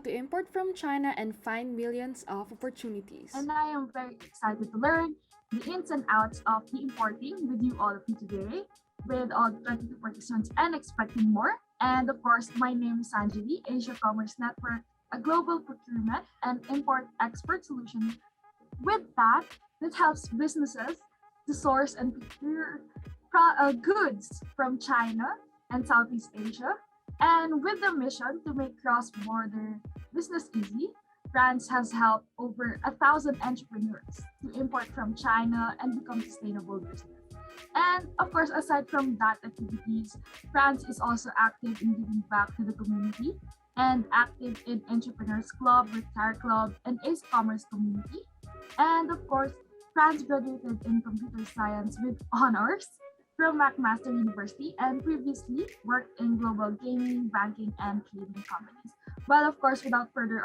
to import from China and find millions of opportunities. And I am very excited to learn the ins and outs of the importing with you all of you today, with all the 22 participants and expecting more. And of course, my name is Sanjali, AsiaCommerce Network, a global procurement and import expert solution. With that, that helps businesses to source and procure goods from China and Southeast Asia. And with the mission to make cross-border business easy, France has helped over 1,000 entrepreneurs to import from China and become sustainable business. And of course, aside from that activities, France is also active in giving back to the community and active in Entrepreneurs Club, Retire Club, and AsiaCommerce community. And of course, France graduated in computer science with honors from McMaster University and previously worked in global gaming, banking, and trading companies. But of course, without further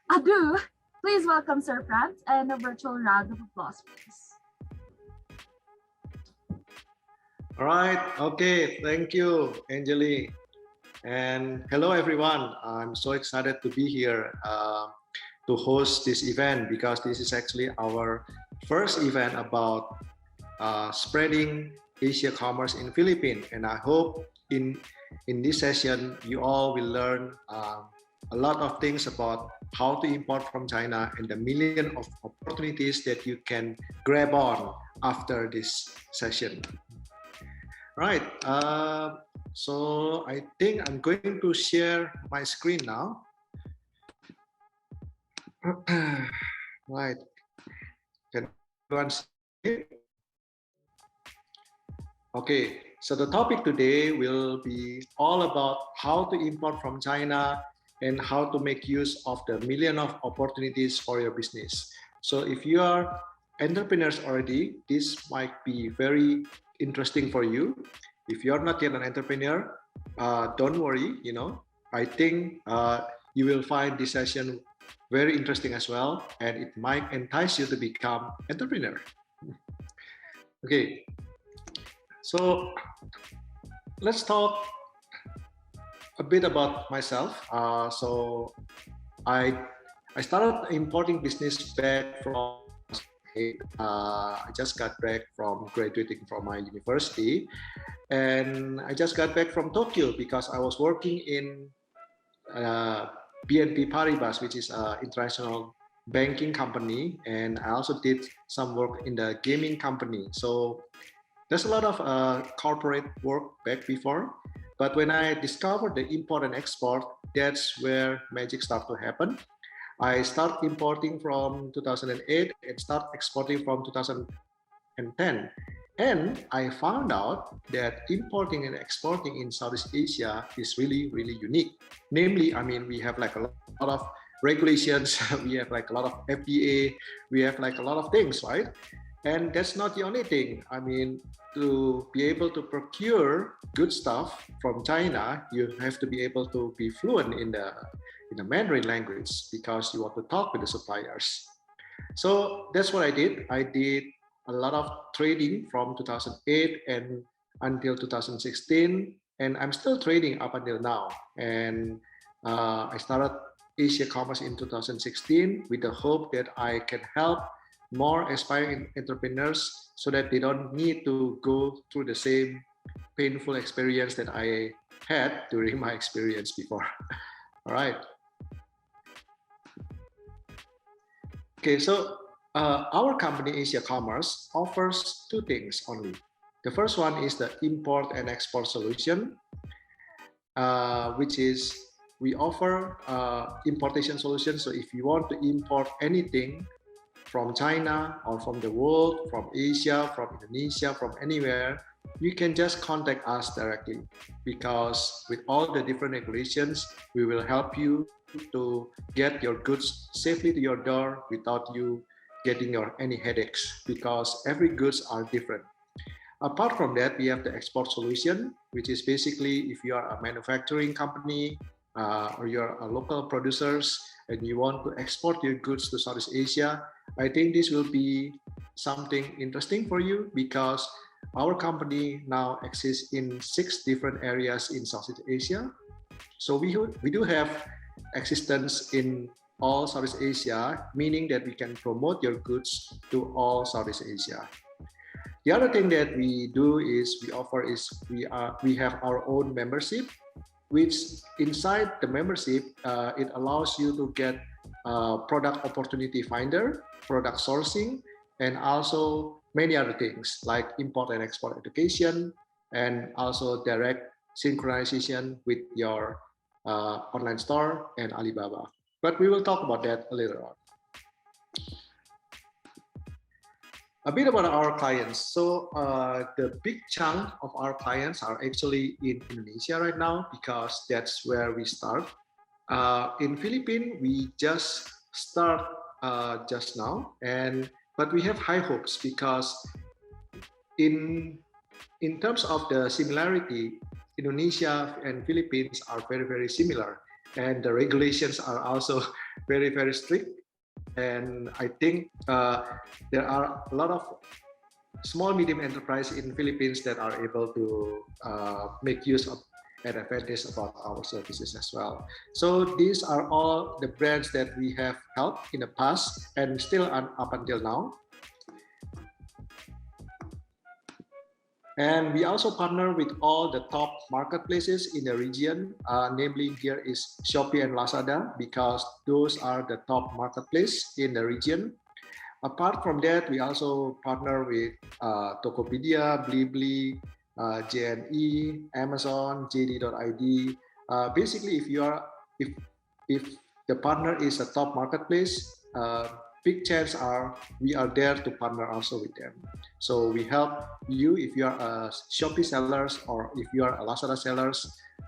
ado, please welcome Sir France and a virtual round of applause, please. All right. Okay. Thank you, Angeli. And hello, everyone. I'm so excited to be here to host this event because this is actually our first event about spreading Asia commerce in Philippines. And I hope in this session, you all will learn a lot of things about how to import from China and the million of opportunities that you can grab on after this session. Right. So I think I'm going to share my screen now. Right. Can everyone see it? Okay. So the topic today will be all about how to import from China and how to make use of the million of opportunities for your business. So if you are entrepreneurs already, this might be very interesting for you. If you're not yet an entrepreneur, don't worry. I think you will find this session very interesting as well, and it might entice you to become entrepreneur. Okay, so let's talk a bit about myself. So I started importing business back from I just got back from graduating from my university, and I just got back from Tokyo because I was working in BNP Paribas, which is an international banking company, and I also did some work in the gaming company. So there's a lot of corporate work back before, but when I discovered the import and export, that's where magic started to happen. I started importing from 2008 and start exporting from 2010. And I found out that importing and exporting in Southeast Asia is really, really unique. Namely, we have like a lot of regulations, we have like a lot of FTA, we have like a lot of things, right? And that's not the only thing. To be able to procure good stuff from China, you have to be able to be fluent in the Mandarin language because you want to talk with the suppliers. So that's what I did. I did a lot of trading from 2008 and until 2016, and I'm still trading up until now. And I started AsiaCommerce in 2016 with the hope that I can help more aspiring entrepreneurs so that they don't need to go through the same painful experience that I had during my experience before. All right. Okay, so our company AsiaCommerce offers two things only. The first one is the import and export solution, which is we offer importation solution. So if you want to import anything from China or from the world, from Asia, from Indonesia, from anywhere, you can just contact us directly because with all the different regulations, we will help you to get your goods safely to your door without you getting any headaches because every goods are different. Apart from that, we have the export solution, which is basically if you are a manufacturing company or you're a local producers and you want to export your goods to Southeast Asia, I think this will be something interesting for you because our company now exists in 6 different areas in Southeast Asia. So we do have existence in all Southeast Asia, meaning that we can promote your goods to all Southeast Asia. The other thing that we do is we have our own membership, which inside the membership it allows you to get product opportunity finder, product sourcing, and also many other things like import and export education, and also direct synchronization with your online store and Alibaba. But we will talk about that later on. A bit about our clients. So the big chunk of our clients are actually in Indonesia right now because that's where we start. In Philippines, we just start just now, but we have high hopes because in terms of the similarity, Indonesia and Philippines are very, very similar, and the regulations are also very, very strict. And I think there are a lot of small medium enterprise in Philippines that are able to make use of and advantage about our services as well. So these are all the brands that we have helped in the past and still up until now. And we also partner with all the top marketplaces in the region, namely here is Shopee and Lazada, because those are the top marketplace in the region. Apart from that, we also partner with Tokopedia, Blibli, JNE, Amazon, JD.id. Basically, if the partner is a top marketplace, big chance are we are there to partner also with them. So we help you if you are a Shopee sellers or if you are a Lazada sellers.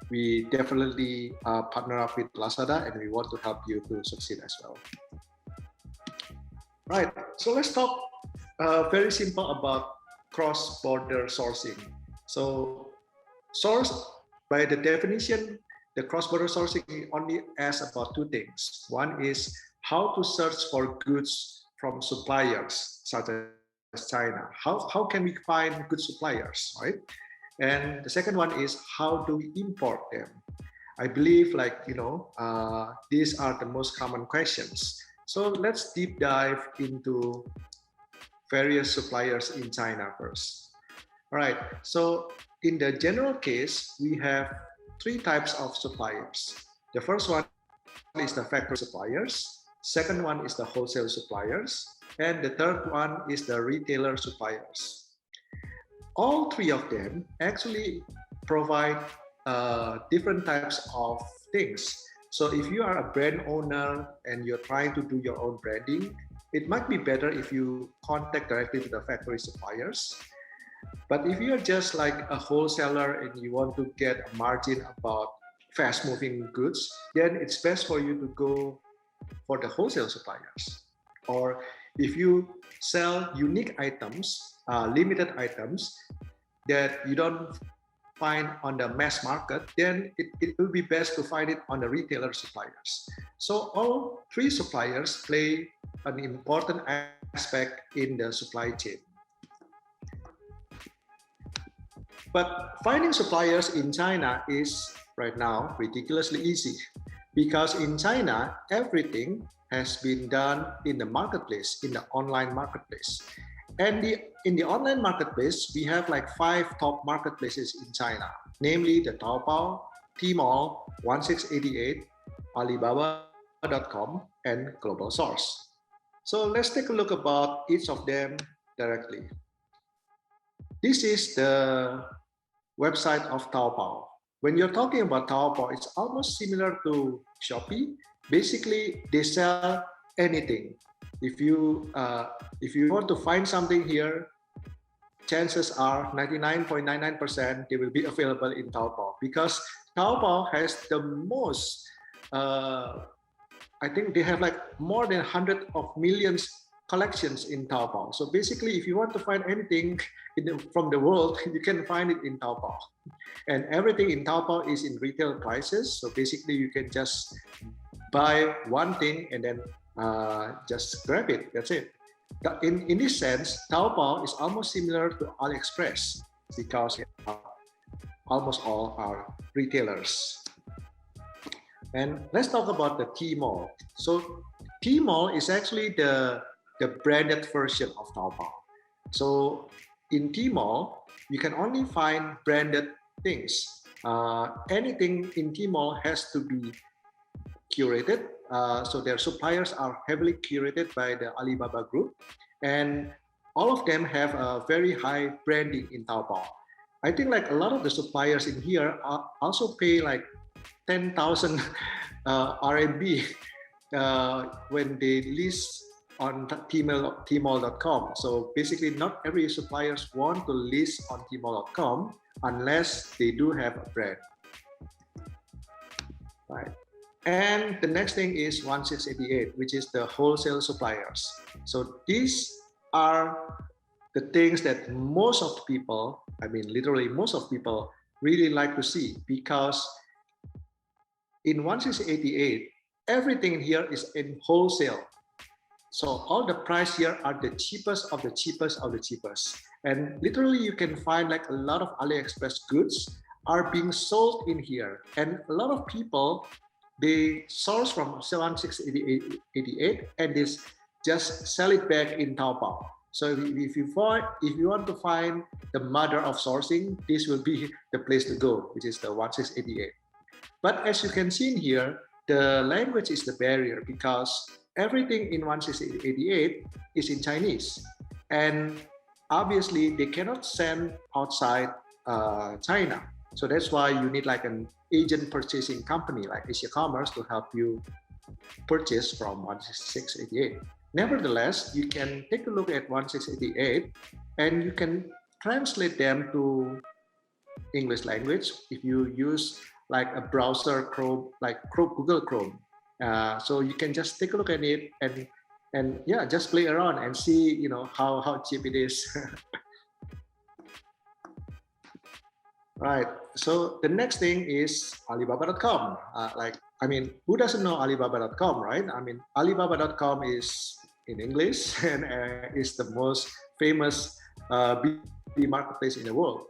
We definitely partner up with Lazada, and we want to help you to succeed as well. Right. So let's talk very simple about cross-border sourcing. So source, by the definition, the cross-border sourcing only asks about two things. One is how to search for goods from suppliers such as China. How can we find good suppliers, right? And the second one is how do we import them? I believe these are the most common questions. So let's deep dive into various suppliers in China first. All right, so in the general case, we have three types of suppliers. The first one is the factory suppliers. Second one is the wholesale suppliers. And the third one is the retailer suppliers. All three of them actually provide different types of things. So if you are a brand owner and you're trying to do your own branding, it might be better if you contact directly to the factory suppliers. But if you're just like a wholesaler and you want to get a margin about fast moving goods, then it's best for you to go for the wholesale suppliers. Or if you sell unique items, limited items that you don't find on the mass market, then it will be best to find it on the retailer suppliers. So all three suppliers play an important aspect in the supply chain. But finding suppliers in China is right now ridiculously easy because in China, everything has been done in the marketplace, in the online marketplace. And in the online marketplace, we have like 5 top marketplaces in China, namely the Taopow, Tmall, 1688, Alibaba.com, and Global Source. So let's take a look about each of them directly. This is the website of Taopow. When you're talking about Taopow, it's almost similar to Shopee. Basically, they sell anything. If you want to find something here, chances are 99.99% they will be available in Taopow because Taopow has the most. I think they have like more than 100 of millions collections in Taopow. So basically, if you want to find anything from the world, you can find it in Taopow. And everything in Taopow is in retail prices. So basically, you can just buy one thing and then just grab it. That's it. In this sense, Taopow is almost similar to AliExpress because almost all are retailers. And let's talk about the Tmall. So Tmall is actually the branded version of Taobao. So in Tmall, you can only find branded things. Anything in Tmall has to be curated. So their suppliers are heavily curated by the Alibaba group, and all of them have a very high branding in Taobao. I think like a lot of the suppliers in here also pay like 10,000 RMB when they list on Tmall.com. So basically, not every suppliers want to list on Tmall.com unless they do have a brand, right? And the next thing is 1688, which is the wholesale suppliers. So these are the things that most of the people, I mean, literally most of people really like to see, because in 1688, everything in here is in wholesale. So all the price here are the cheapest of the cheapest of the cheapest. And literally you can find like a lot of AliExpress goods are being sold in here. And a lot of people, they source from 1688 and they just sell it back in Taobao. So if you want to find the mother of sourcing, this will be the place to go, which is the 1688. But as you can see in here, the language is the barrier, because everything in 1688 is in Chinese. And obviously they cannot send outside China. So that's why you need like an agent purchasing company like AsiaCommerce to help you purchase from 1688. Nevertheless, you can take a look at 1688 and you can translate them to English language if you use like a browser Chrome, like Google Chrome. So you can just take a look at it and yeah, just play around and see, you know, how cheap it is. Right. So the next thing is Alibaba.com. Who doesn't know Alibaba.com, right? I mean, Alibaba.com is in English and is the most famous B2B marketplace in the world.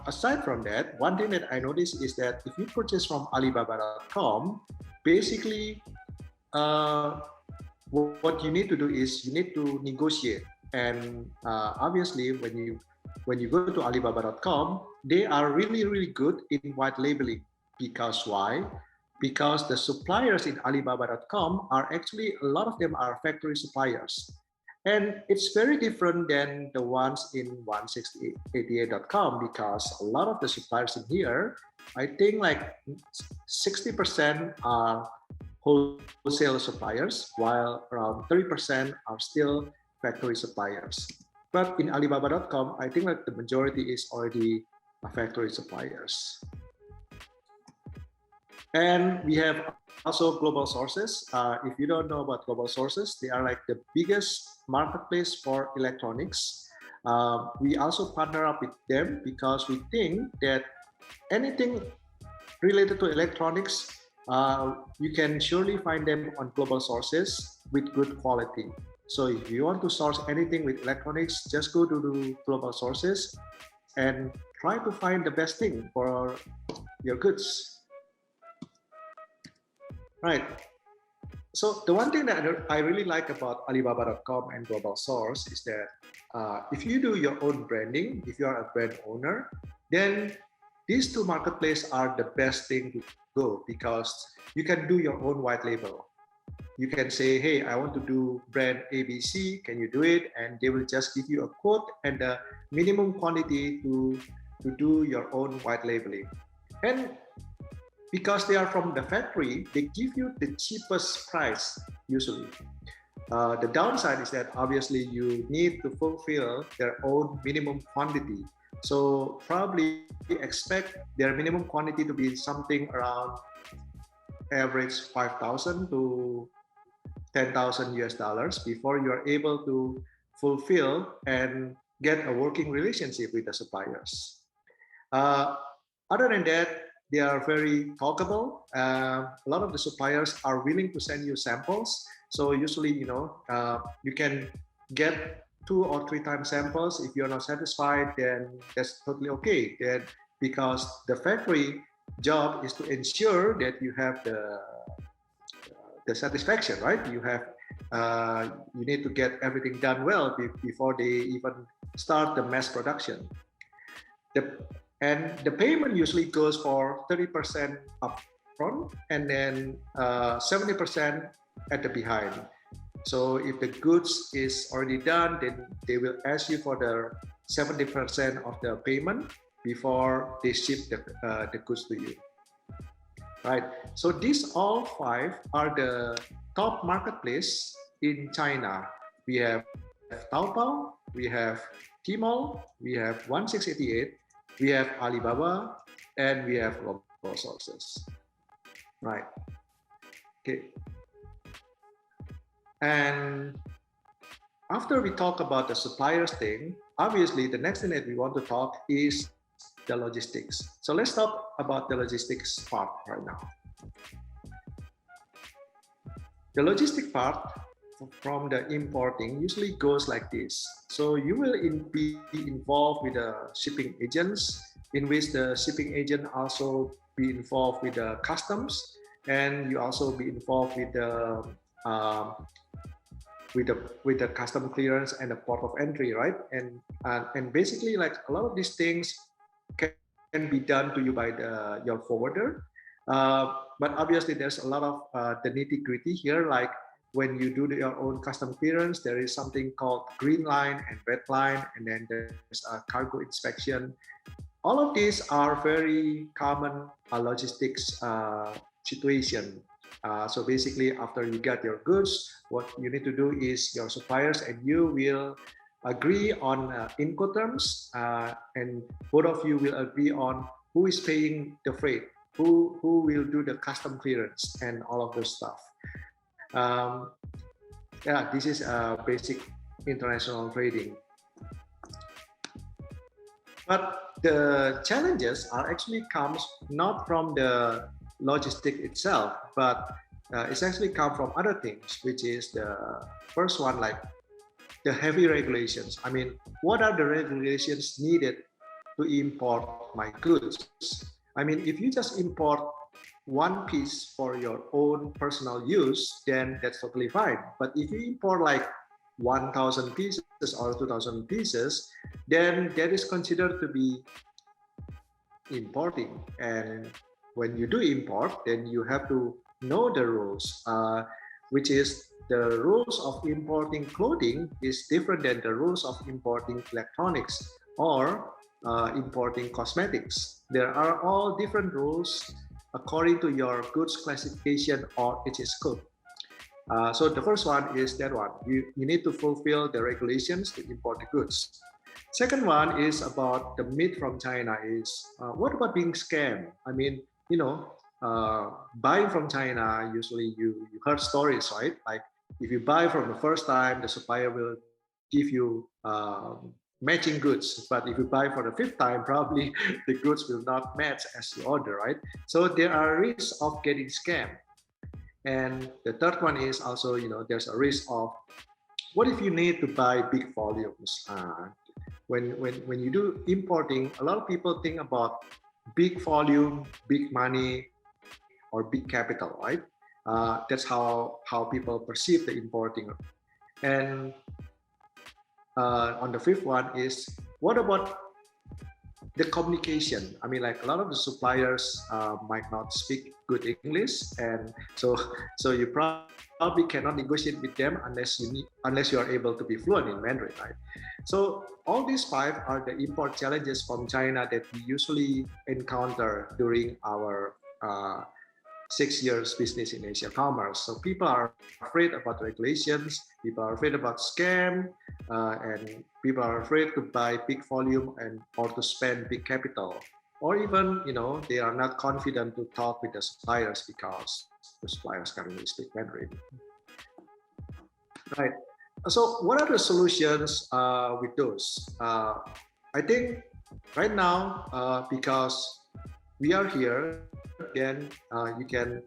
Aside from that, one thing that I noticed is that if you purchase from Alibaba.com, basically what you need to do is you need to negotiate. And obviously, when you go to Alibaba.com, they are really, really good in white labeling. Because why? Because the suppliers in Alibaba.com are actually, a lot of them are factory suppliers. And it's very different than the ones in 1688.com, because a lot of the suppliers in here, I think like 60% are wholesale suppliers, while around 30% are still factory suppliers. But in Alibaba.com, I think like the majority is already factory suppliers. And we have also global sources. If you don't know about global sources, they are like the biggest marketplace for electronics. We also partner up with them because we think that anything related to electronics, you can surely find them on global sources with good quality. So if you want to source anything with electronics, just go to the global sources and try to find the best thing for your goods. Right. So the one thing that I really like about Alibaba.com and Global Source is that if you do your own branding, if you are a brand owner, then these two marketplaces are the best thing to go, because you can do your own white label. You can say, hey, I want to do brand ABC, can you do it? And they will just give you a quote and the minimum quantity to do your own white labeling. And because they are from the factory, they give you the cheapest price usually. The downside is that obviously you need to fulfill their own minimum quantity. So probably expect their minimum quantity to be something around average 5,000 to 10,000 US dollars before you are able to fulfill and get a working relationship with the suppliers. Other than that, they are very talkable. A lot of the suppliers are willing to send you samples. So usually, you can get 2 or 3 times samples. If you're not satisfied, then that's totally okay. Then because the factory job is to ensure that you have the satisfaction, right? You need to get everything done well before they even start the mass production. The payment usually goes for 30% upfront and then 70% at the behind. So if the goods is already done, then they will ask you for the 70% of the payment before they ship the goods to you. Right. So these all five are the top marketplace in China. We have Taopow, we have Tmall, we have 1688, we have Alibaba, and we have global sources. Right. Okay. And after we talk about the suppliers thing, obviously the next thing that we want to talk is the logistics. So let's talk about the logistics part right now. The logistic part from the importing usually goes like this. So you will be involved with the shipping agents, in which the shipping agent also be involved with the customs, and you also be involved with the custom clearance and the port of entry, right? And basically, like a lot of these things can be done to you by your forwarder. But obviously, there's a lot of the nitty gritty here. Like when you do your own custom clearance, there is something called green line and red line, and then there's a cargo inspection. All of these are very common logistics situation. So basically, after you get your goods, what you need to do is your suppliers and you will agree on Incoterms, and both of you will agree on who is paying the freight, who will do the custom clearance, and all of those stuff. Yeah, this is basic international trading. But the challenges are actually comes not from the logistic itself, but it's actually come from other things, which is the first one, like the heavy regulations. I mean, what are the regulations needed to import my goods? I mean, if you just import one piece for your own personal use, then that's totally fine. But if you import like 1,000 pieces or 2,000 pieces, then that is considered to be importing. And when you do import, then you have to know the rules, which is the rules of importing clothing is different than the rules of importing electronics or importing cosmetics. There are all different rules according to your goods classification or HS code. So the first one is that one. You need to fulfill the regulations to import the goods. Second one is about the myth from China is, what about being scammed? I mean, you know, buying from China, usually you heard stories, right? Like if you buy from the first time, the supplier will give you matching goods. But if you buy for the fifth time, probably the goods will not match as you order, right? So there are risks of getting scammed. And the third one is also, you know, there's a risk of what if you need to buy big volumes? When you do importing, a lot of people think about big volume, big money, or big capital, right? That's how people perceive the importing. And on the fifth one is, what about the communication? I mean, like a lot of the suppliers might not speak good English, and so you probably cannot negotiate with them unless you are able to be fluent in Mandarin, right? So all these five are the import challenges from China that we usually encounter during our 6 years business in AsiaCommerce. So people are afraid about regulations, people are afraid about scam, and people are afraid to buy big volume or to spend big capital, or even, you know, they are not confident to talk with the suppliers because the suppliers can't really speak Mandarin. Right. So what are the solutions with those? I think right now, because we are here, then you can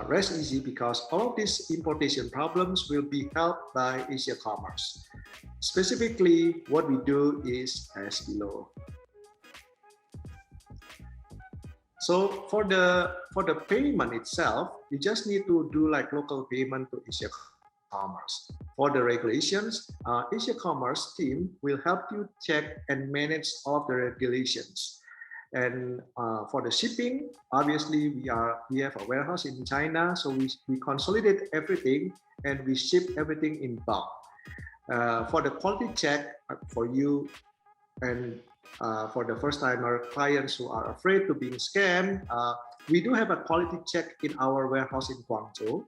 rest easy because all of these importation problems will be helped by AsiaCommerce. Specifically, what we do is as below. So for the payment itself, you just need to do like local payment to AsiaCommerce. For the regulations, AsiaCommerce team will help you check and manage all of the regulations. And for the shipping, obviously we have a warehouse in China, so we consolidate everything and we ship everything in bulk. For the quality check for you and for the first timer clients who are afraid to being scammed, we do have a quality check in our warehouse in Guangzhou.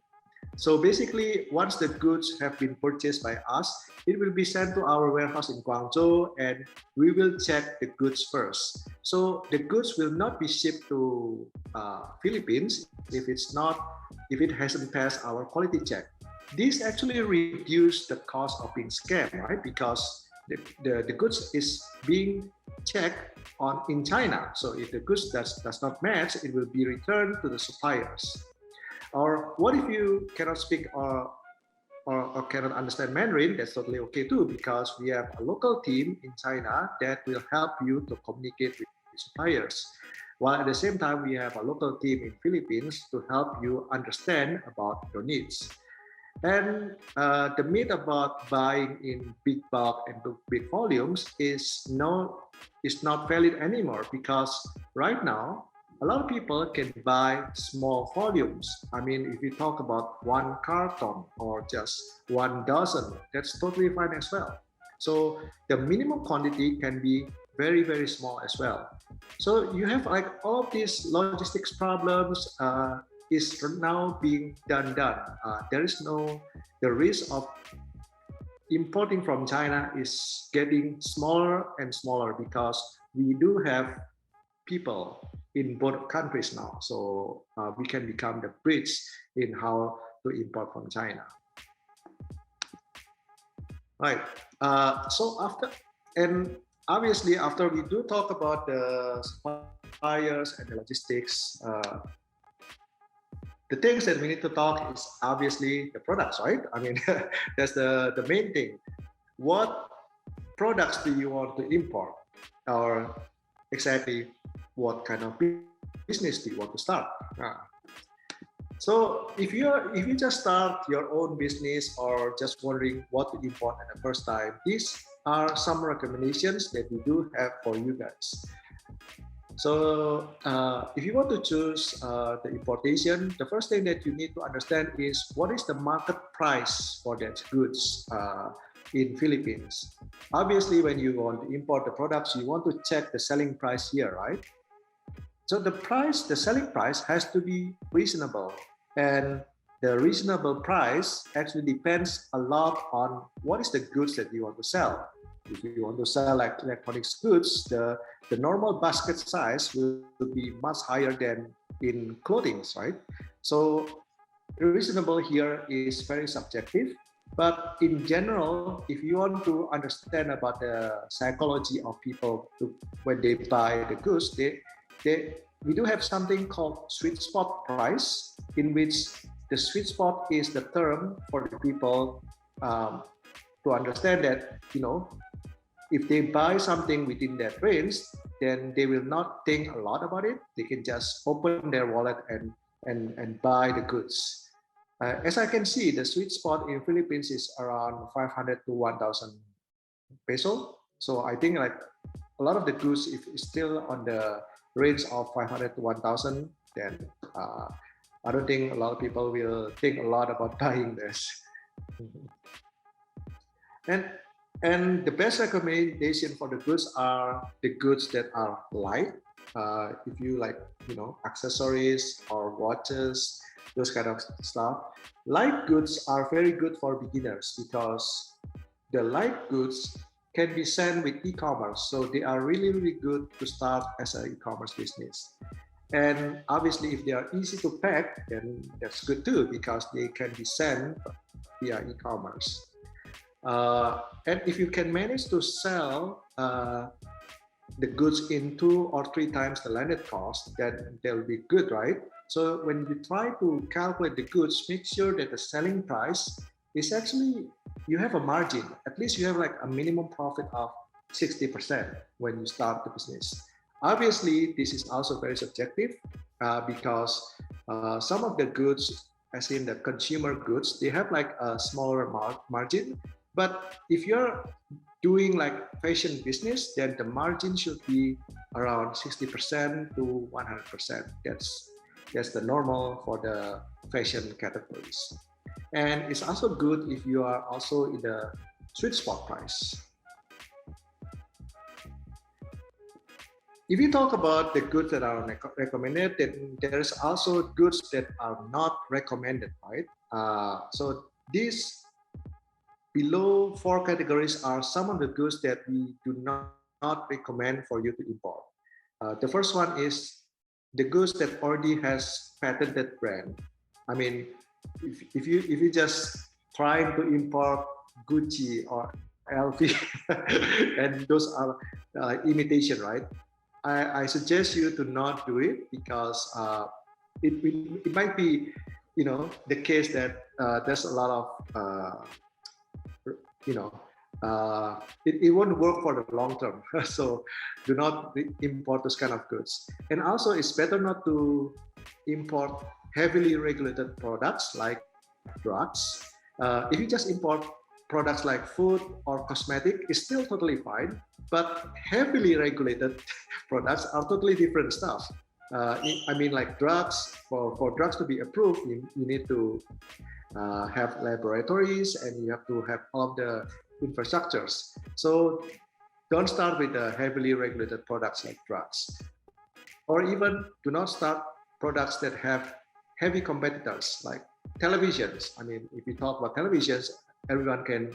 So basically, once the goods have been purchased by us, it will be sent to our warehouse in Guangzhou and we will check the goods first. So the goods will not be shipped to Philippines if it hasn't passed our quality check. This actually reduce the cost of being scammed, right? Because the goods is being checked in China. So if the goods does not match, it will be returned to the suppliers. Or what if you cannot speak or cannot understand Mandarin? That's totally okay too, because we have a local team in China that will help you to communicate with suppliers. While at the same time, we have a local team in Philippines to help you understand about your needs. And the myth about buying in big bulk and big volumes is not valid anymore, because right now a lot of people can buy small volumes. I mean, if you talk about one carton or just 1 dozen, that's totally fine as well. So the minimum quantity can be very, very small as well. So you have like all of these logistics problems is now being done. There is the risk of importing from China is getting smaller and smaller because we do have people in both countries now. So we can become the bridge in how to import from China. Right. So obviously after we do talk about the suppliers and the logistics, the things that we need to talk is obviously the products, right? I mean, that's the main thing. What products do you want to import? Or exactly what kind of business do you want to start? So if you just start your own business or just wondering what to import at the first time, these are some recommendations that we do have for you guys. So if you want to choose the importation, the first thing that you need to understand is what is the market price for that goods in Philippines. Obviously, when you want to import the products, you want to check the selling price here, right? So the selling price has to be reasonable, and the reasonable price actually depends a lot on what is the goods that you want to sell. If you want to sell like electronics goods, the normal basket size will be much higher than in clothing, right? So reasonable here is very subjective. But in general, if you want to understand about the psychology of people when they buy the goods, we do have something called sweet spot price, in which the sweet spot is the term for the people to understand that, if they buy something within that range, then they will not think a lot about it. They can just open their wallet and buy the goods. As I can see, the sweet spot in Philippines is around 500 to 1,000 peso. So I think like a lot of the goods, if it's still on the range of 500 to 1,000, then I don't think a lot of people will think a lot about buying this. And the best recommendation for the goods are the goods that are light. If you like, accessories or watches, those kind of stuff. Light goods are very good for beginners because the light goods can be sent with e-commerce. So they are really, really good to start as an e-commerce business. And obviously, if they are easy to pack, then that's good too, because they can be sent via e-commerce. And if you can manage to sell the goods in 2 or 3 times the landed cost, then they'll be good, right? So when you try to calculate the goods, make sure that the selling price is actually, you have a margin. At least you have like a minimum profit of 60% when you start the business. Obviously, this is also very subjective because some of the goods, as in the consumer goods, they have like a smaller margin. But if you're doing like fashion business, then the margin should be around 60% to 100%. That's the normal for the fashion categories. And it's also good if you are also in the sweet spot price. If you talk about the goods that are recommended, then there's also goods that are not recommended, right? So these below 4 categories are some of the goods that we do not recommend for you to import. The first one is the goods that already has patented brand. I mean, if you just trying to import Gucci or LV, and those are imitation, right? I suggest you to not do it because it might be, the case that there's a lot of, it won't work for the long term. So do not import those kind of goods. And also, it's better not to import heavily regulated products like drugs. If you just import products like food or cosmetic, it's still totally fine. But heavily regulated products are totally different stuff. I mean, like drugs, for drugs to be approved, you need to have laboratories and you have to have all of the infrastructures. So don't start with the heavily regulated products like drugs. Or even do not start products that have heavy competitors like televisions. I mean, if you talk about televisions, everyone can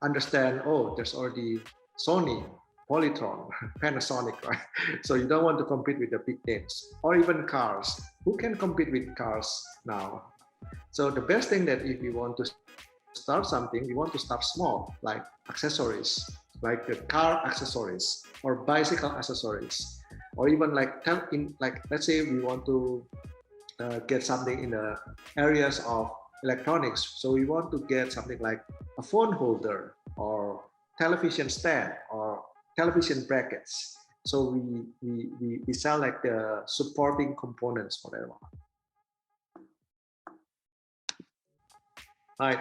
understand, oh, there's already Sony, Polytron, Panasonic, right? So you don't want to compete with the big names. Or even cars. Who can compete with cars now? So the best thing that if you want to start something, you want to start small, like accessories, like the car accessories or bicycle accessories, or even like let's say we want to get something in the areas of electronics. So we want to get something like a phone holder or television stand or television brackets. So we sell like the supporting components for that one. Right.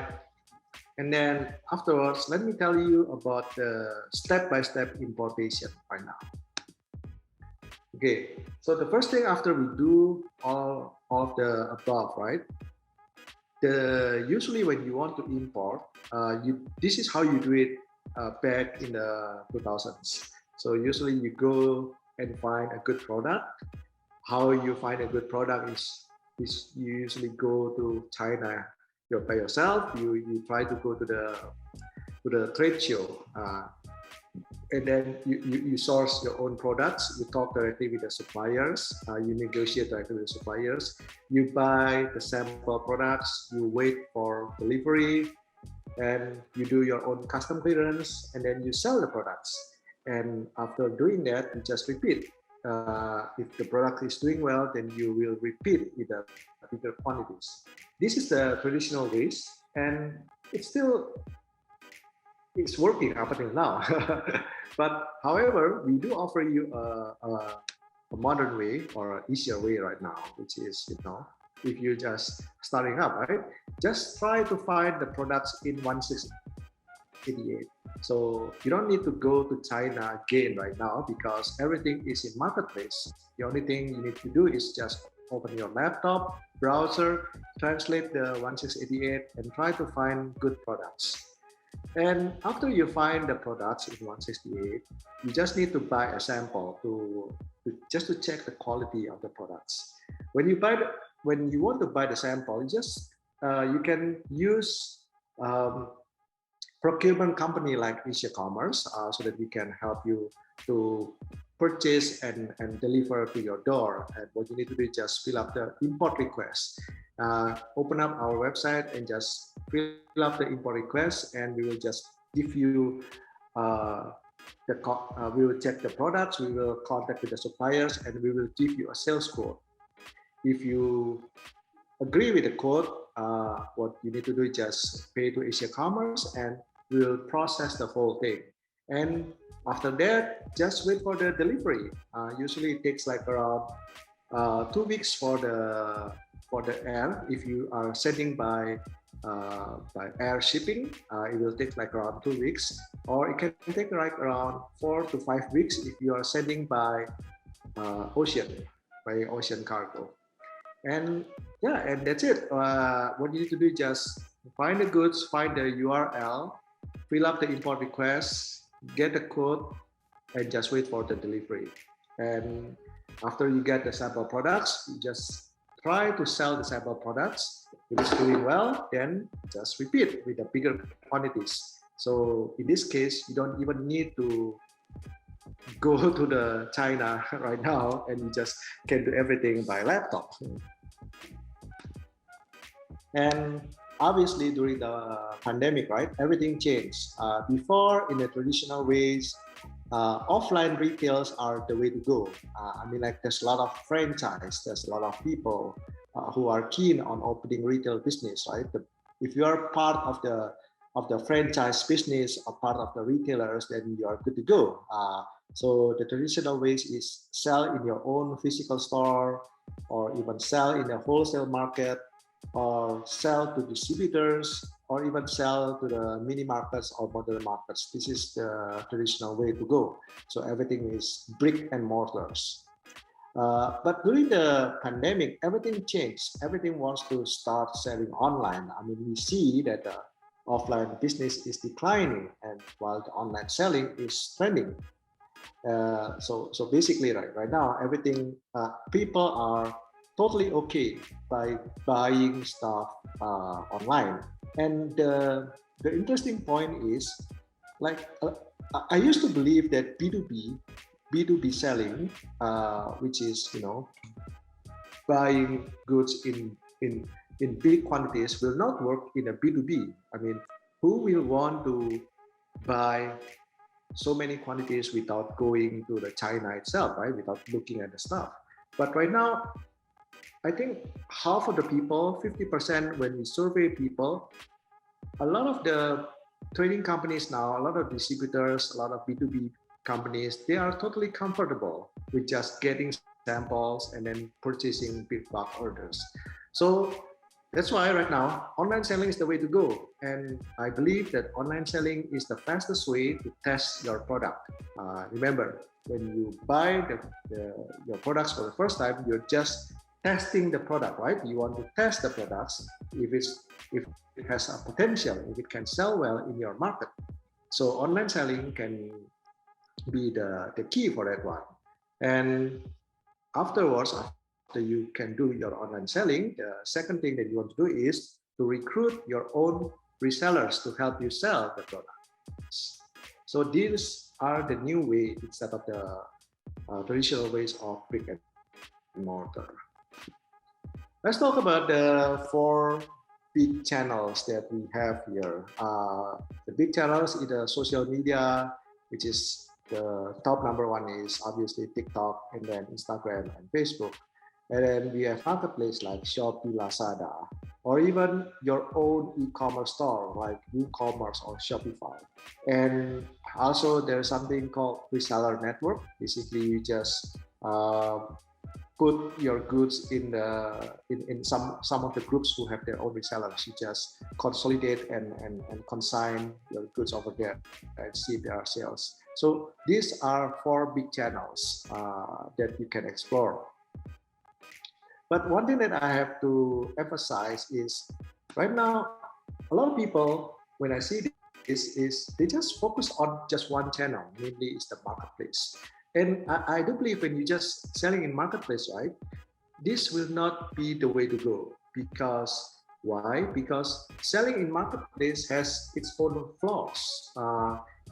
And then afterwards, let me tell you about the step-by-step importation right now. Okay, so the first thing after we do all of the above, right? Usually when you want to import, this is how you do it back in the 2000s. So usually you go and find a good product. How you find a good product is you usually go to China by yourself. You try to go to the trade show, and then you source your own products. You talk directly with the suppliers. You negotiate directly with the suppliers. You buy the sample products. You wait for delivery, and you do your own custom clearance, and then you sell the products. And after doing that, you just repeat. If the product is doing well, then you will repeat with the bigger quantities. This is the traditional ways, and it's working up until now. But however, we do offer you a modern way or an easier way right now, which is, if you're just starting up, right? Just try to find the products in 1688. So you don't need to go to China again right now because everything is in marketplace. The only thing you need to do is just open your laptop, browser, translate the 1688 and try to find good products. And after you find the products in 168, you just need to buy a sample just to check the quality of the products. When you want to buy the sample, you can use procurement company like AsiaCommerce so that we can help you to purchase and deliver to your door. And what you need to do is just fill up the import request. Open up our website and just fill up the import request, and we will just give you we will check the products, we will contact with the suppliers, and we will give you a sales quote. If you agree with the quote, what you need to do is just pay to AsiaCommerce, and we will process the whole thing. And after that, just wait for the delivery. Usually it takes like around 2 weeks for the air. If you are sending by air shipping, it will take like around 2 weeks, or it can take like around 4 to 5 weeks if you are sending ocean, by ocean cargo. And yeah, and that's it. What you need to do is just find the goods, find the URL, fill up the import request, get the code, and just wait for the delivery. And after you get the sample products, you just try to sell the sample products. If it's doing well, then just repeat with the bigger quantities. So in this case, you don't even need to go to the China right now, and you just can do everything by laptop. And obviously during the pandemic, right, everything changed. Before, in the traditional ways, offline retails are the way to go. I mean, like there's a lot of franchise, there's a lot of people who are keen on opening retail business, right? If you are part of the franchise business or part of the retailers, then you are good to go. So the traditional ways is sell in your own physical store, or even sell in a wholesale market, or sell to distributors, or even sell to the mini markets or modern markets. This is the traditional way to go. So everything is brick and mortars. But during the pandemic, everything changed. Everything wants to start selling online. I mean, we see that the offline business is declining, and while the online selling is trending. So basically, right now, everything people are totally okay by buying stuff online. And the interesting point is, like, I used to believe that B2B selling, which is buying goods in big quantities, will not work in a B2B. I mean, who will want to buy so many quantities without going to the China itself, right? Without looking at the stuff. But right now, I think half of the people, 50%, when we survey people, a lot of the trading companies now, a lot of distributors, a lot of B2B companies, they are totally comfortable with just getting samples and then purchasing big bulk orders. So that's why right now, online selling is the way to go. And I believe that online selling is the fastest way to test your product. Remember, when you buy your products for the first time, you're just testing the product, right? You want to test the products if it has a potential, if it can sell well in your market. So online selling can be the key for that one. And afterwards, after you can do your online selling, the second thing that you want to do is to recruit your own resellers to help you sell the products. So these are the new way instead of the traditional ways of brick and mortar. Let's talk about the four big channels that we have here. The big channels in the social media, which is the top number one, is obviously TikTok, and then Instagram and Facebook. And then we have marketplace like Shopee, Lazada, or even your own e-commerce store like WooCommerce or Shopify. And also there's something called reseller network. Basically, you just put your goods in some of the groups who have their own resellers. You just consolidate and consign your goods over there and see their sales. So these are four big channels that you can explore. But one thing that I have to emphasize is, right now, a lot of people, when I see this, is they just focus on just one channel, mainly is the marketplace. And I do believe when you just selling in marketplace, right, this will not be the way to go. Because why? Because selling in marketplace has its own flaws.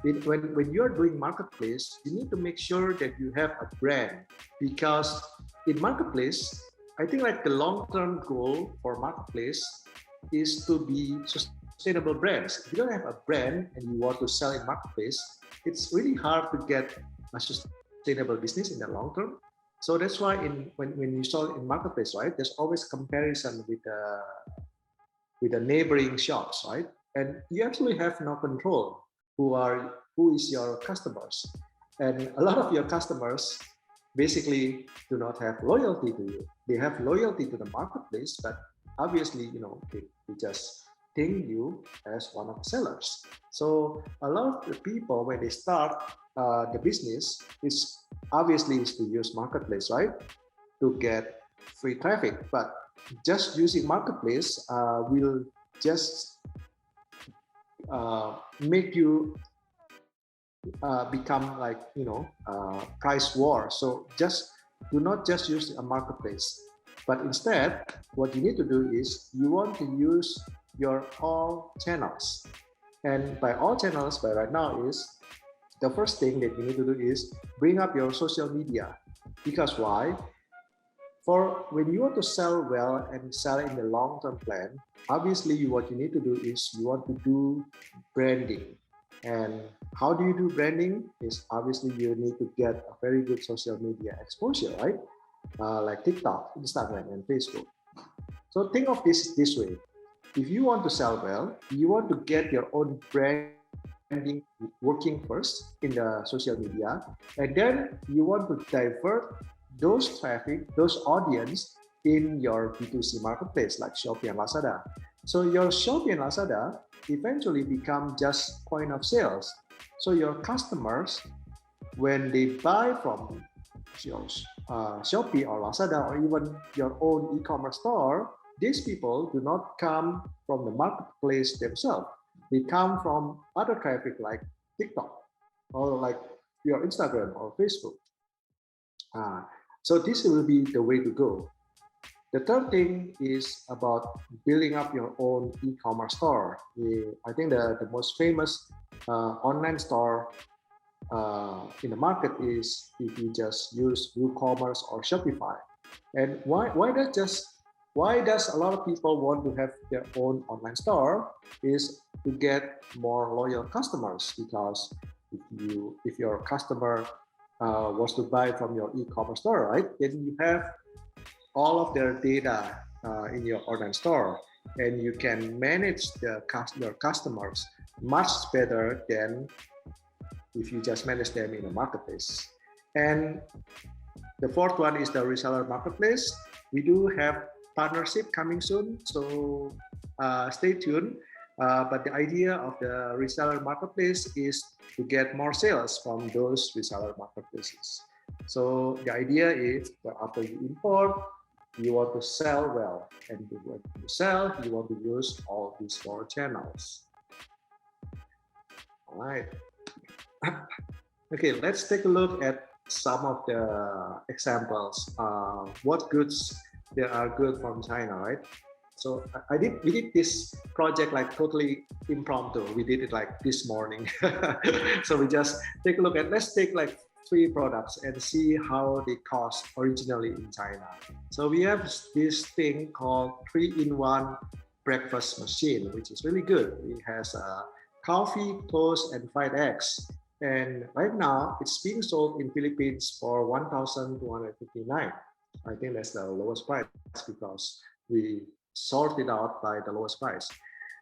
When you're doing marketplace, you need to make sure that you have a brand. Because in marketplace, I think like the long-term goal for marketplace is to be sustainable brands. If you don't have a brand and you want to sell in marketplace, it's really hard to get a sustainable business in the long term. So that's why when you sell in marketplace, right, there's always comparison with the neighboring shops, right? And you actually have no control who are who is your customers. And a lot of your customers basically do not have loyalty to you. They have loyalty to the marketplace, but obviously, they just think you as one of the sellers. So a lot of the people, when they start the business, is obviously is to use marketplace, right, to get free traffic. But just using marketplace will just make you become like price war. So just do not just use a marketplace, but instead what you need to do is you want to use your all channels. And by all channels, by right now, is the first thing that you need to do is bring up your social media. Because why? For when you want to sell well and sell in the long-term plan, obviously what you need to do is you want to do branding. And how do you do branding? Is obviously you need to get a very good social media exposure, right? Like TikTok, Instagram, and Facebook. So think of this way. If you want to sell well, you want to get your own branding working first in the social media, and then you want to divert those traffic, those audience in your B2C marketplace like Shopee and Lazada. So your Shopee and Lazada eventually become just point of sales. So your customers, when they buy from Shopee or Lazada or even your own e-commerce store, these people do not come from the marketplace themselves. They come from other traffic like TikTok or like your Instagram or Facebook. So this will be the way to go. The third thing is about building up your own e-commerce store. I think the most famous online store in the market is if you just use WooCommerce or Shopify. And why does a lot of people want to have their own online store? Is to get more loyal customers, because if your customer wants to buy from your e-commerce store, right, then you have all of their data in your online store, and you can manage your customers much better than if you just manage them in a marketplace. And the fourth one is the reseller marketplace. We do have partnership coming soon, so stay tuned. But the idea of the reseller marketplace is to get more sales from those reseller marketplaces. So the idea is that after you import, you want to sell well, and when you sell, you want to use all these four channels. All right. Okay, let's take a look at some of the examples. What goods there are good from China, right? So we did this project like totally impromptu. We did it like this morning. So we just take a look at, let's take like 3 products and see how they cost originally in China. So we have this thing called 3-in-1 breakfast machine, which is really good. It has coffee, toast, and fried eggs. And right now it's being sold in Philippines for 1,259. I think that's the lowest price because we sort it out by the lowest price.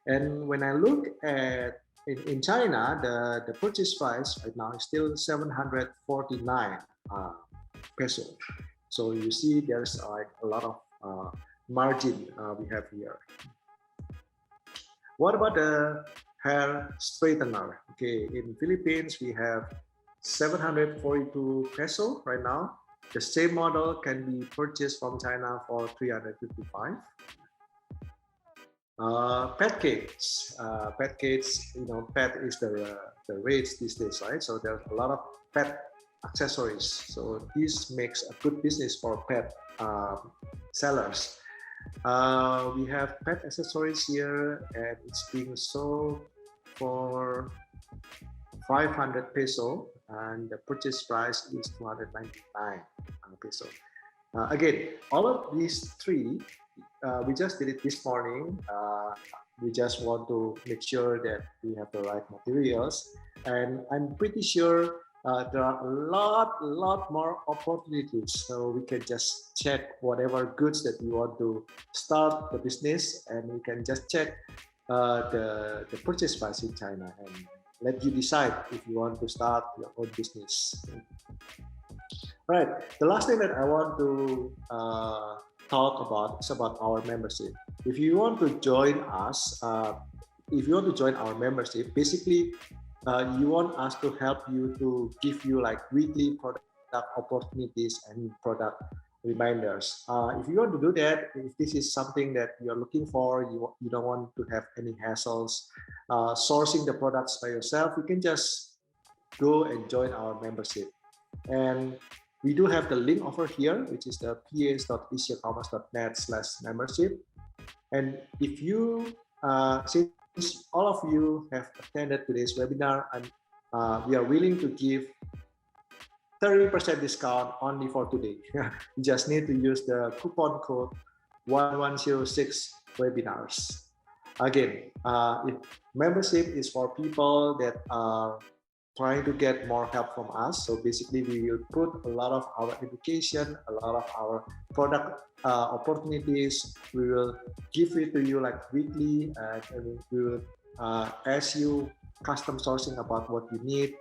And when I look at in China, the purchase price right now is still 749 peso. So you see there's like a lot of margin we have here. What about the hair straightener? Okay, in Philippines we have 742 peso right now. The same model can be purchased from China for 355. Pet cakes, pet is the rates these days, right? So there's a lot of pet accessories. So this makes a good business for pet sellers. We have pet accessories here, and it's being sold for 500 peso, and the purchase price is 299 peso. Again, all of these 3, we just did it this morning. We just want to make sure that we have the right materials, and I'm pretty sure there are a lot more opportunities. So we can just check whatever goods that we want to start the business, and we can just check the purchase price in China, and let you decide if you want to start your own business. Right. The last thing that I want to talk about is about our membership. If you want to join us, if you want to join our membership, basically you want us to help you to give you like weekly product opportunities and product reminders. If you want to do that, if this is something that you're looking for, you don't want to have any hassles sourcing the products by yourself, you can just go and join our membership. And we do have the link over here, which is the pas.asiacommerce.net/membership. And if you, since all of you have attended today's webinar, and we are willing to give 30% discount only for today. You just need to use the coupon code 1106 webinars. Again, if membership is for people that are trying to get more help from us. So basically, we will put a lot of our education, a lot of our product opportunities. We will give it to you like weekly, and we will ask you custom sourcing about what you need,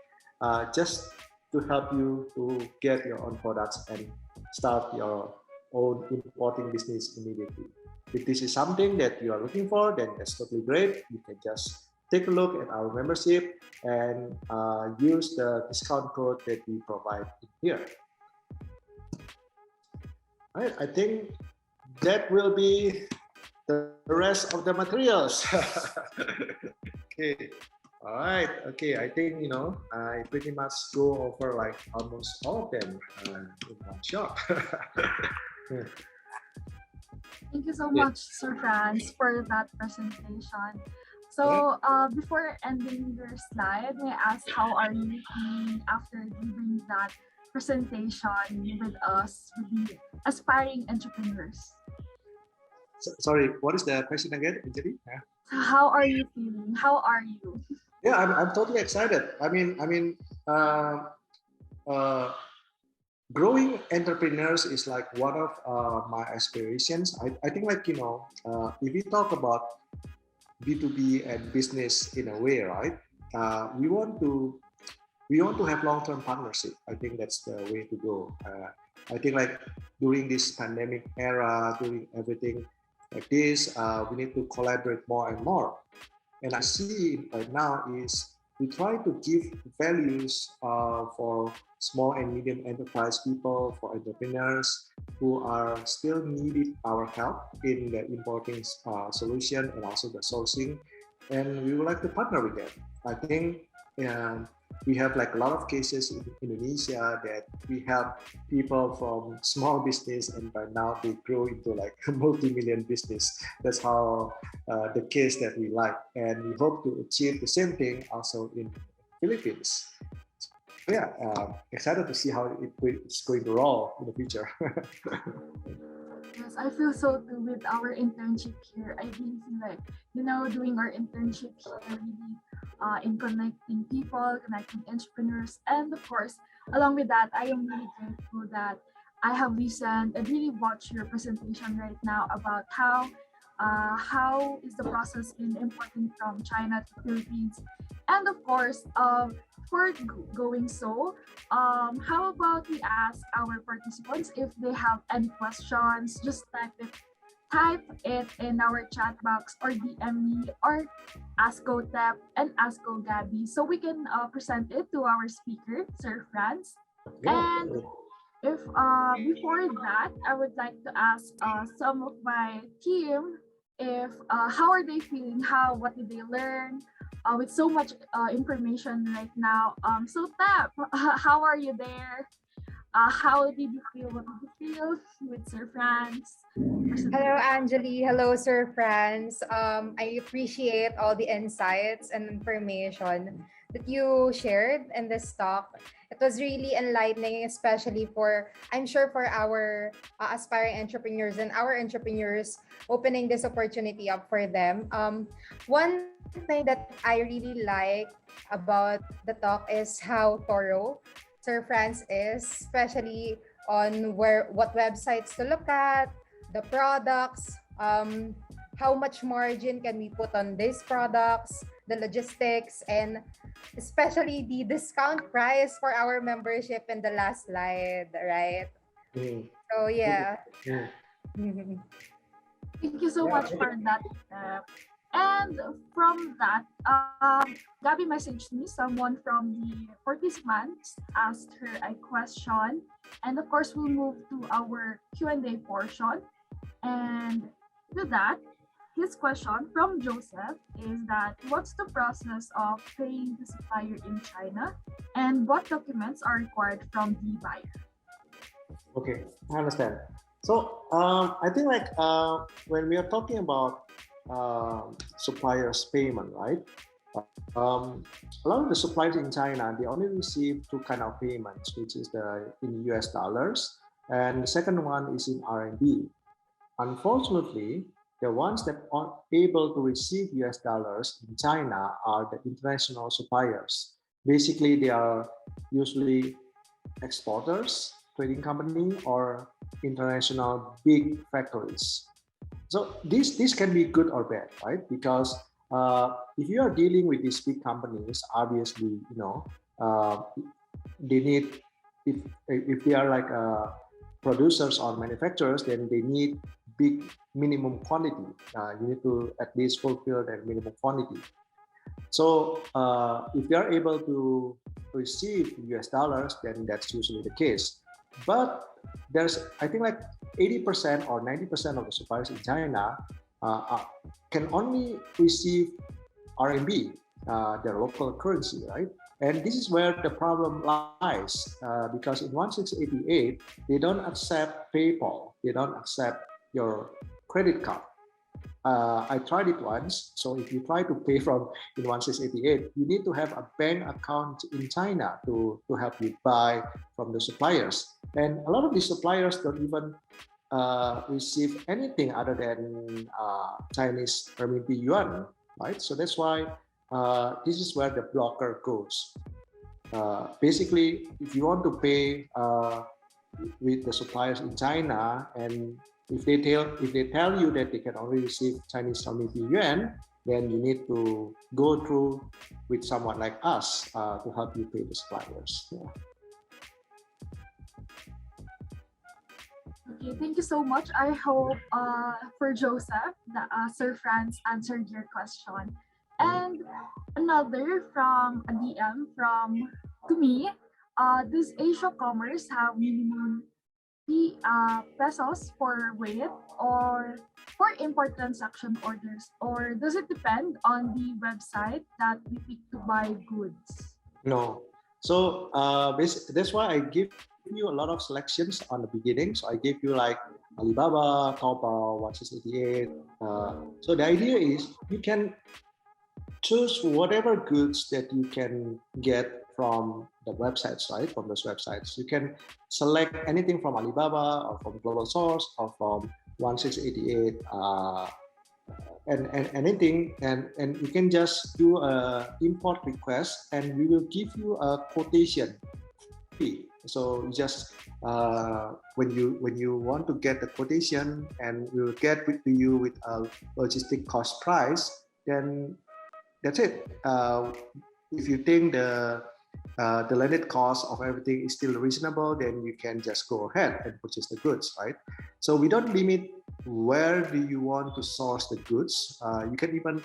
just to help you to get your own products and start your own importing business immediately. If this is something that you are looking for, then that's totally great. You can just take a look at our membership and use the discount code that we provide here. All right, I think that will be the rest of the materials. Okay. All right. Okay. I think, I pretty much go over like almost all of them in one shot. Thank you so much, Sir Franz, for that presentation. So before ending your slide, may I ask how are you feeling after giving that presentation with us, with the aspiring entrepreneurs? Sorry, what is the question again, Anjali? So how are you feeling? How are you? Yeah, I'm totally excited. Growing entrepreneurs is like one of my aspirations. I think like, if we talk about B2B and business in a way, right? We want to have long-term partnership. I think that's the way to go. I think like during this pandemic era, during everything like this, we need to collaborate more and more. And I see right now is we try to give values for small and medium enterprise people, for entrepreneurs who are still needed our help in the importing solution and also the sourcing. And we would like to partner with them. I think we have like a lot of cases in Indonesia that we help people from small business and by now they grow into like a multi-million business. That's how the case that we like. And we hope to achieve the same thing also in Philippines. Yeah, excited to see how it's going to roll in the future. Yes, I feel so too with our internship here. I really feel like, doing our internship here really in connecting people, connecting entrepreneurs. And of course, along with that, I am really grateful that I have listened and really watched your presentation right now about how is the process in importing from China to Philippines. And of course, for going so, how about we ask our participants if they have any questions, just type it in our chat box or DM me or ask Tap and ask Gabby so we can present it to our speaker, Sir Franz. And if before that, I would like to ask some of my team if how are they feeling, what did they learn with so much information right now. So Tap, how are you there? How did you feel? What did you feel with Sir Franz? Hello, Anjali. Hello, Sir Franz. I appreciate all the insights and information that you shared in this talk. It was really enlightening, especially I'm sure for our aspiring entrepreneurs and our entrepreneurs, opening this opportunity up for them. One thing that I really like about the talk is how thorough Sir Franz is, especially on what websites to look at, the products, how much margin can we put on these products, the logistics, and especially the discount price for our membership in the last slide, right? Mm. So yeah. Mm. Thank you so Yeah. much for that. And from that, Gabby messaged me, someone from the participants asked her a question. And of course, we'll move to our Q&A portion. And to that, his question from Joseph is that what's the process of paying the supplier in China and what documents are required from the buyer? Okay, I understand. So I think like when we are talking about suppliers payment, right? A lot of the suppliers in China, they only receive two kind of payments, which is the in US dollars, and the second one is in RMB. Unfortunately, the ones that are able to receive US dollars in China are the international suppliers. Basically, they are usually exporters, trading company, or international big factories. So this can be good or bad, right? Because if you are dealing with these big companies, obviously, they need if they are like producers or manufacturers, then they need big minimum quantity. You need to at least fulfill that minimum quantity. So if they are able to receive US dollars, then that's usually the case. But there's, I think, like 80% or 90% of the suppliers in China can only receive RMB, their local currency, right? And this is where the problem lies, because in 1688, they don't accept PayPal, they don't accept your credit card. I tried it once. So if you try to pay from in 1688, you need to have a bank account in China to help you buy from the suppliers. And a lot of these suppliers don't even receive anything other than Chinese renminbi yuan, right? So that's why this is where the blocker goes. Basically, if you want to pay with the suppliers in China, and if they tell you that they can only receive Chinese renminbi yuan, then you need to go through with someone like us to help you pay the suppliers. Yeah. Okay, thank you so much. I hope for Joseph that Sir Franz answered your question. And another from a DM from to me, does AsiaCommerce have minimum pesos for weight or for import transaction orders, or does it depend on the website that we pick to buy goods? No. So that's why I give you a lot of selections on the beginning. So I gave you like Alibaba, Taopow, 1688. So the idea is you can choose whatever goods that you can get from the websites, right? From those websites. You can select anything from Alibaba or from Global Source or from 1688 and anything, and you can just do a import request and we will give you a quotation fee. So just when you want to get the quotation and we will get to you with a logistic cost price, then that's it. If you think the landed cost of everything is still reasonable, then you can just go ahead and purchase the goods, right? So we don't limit where do you want to source the goods. You can even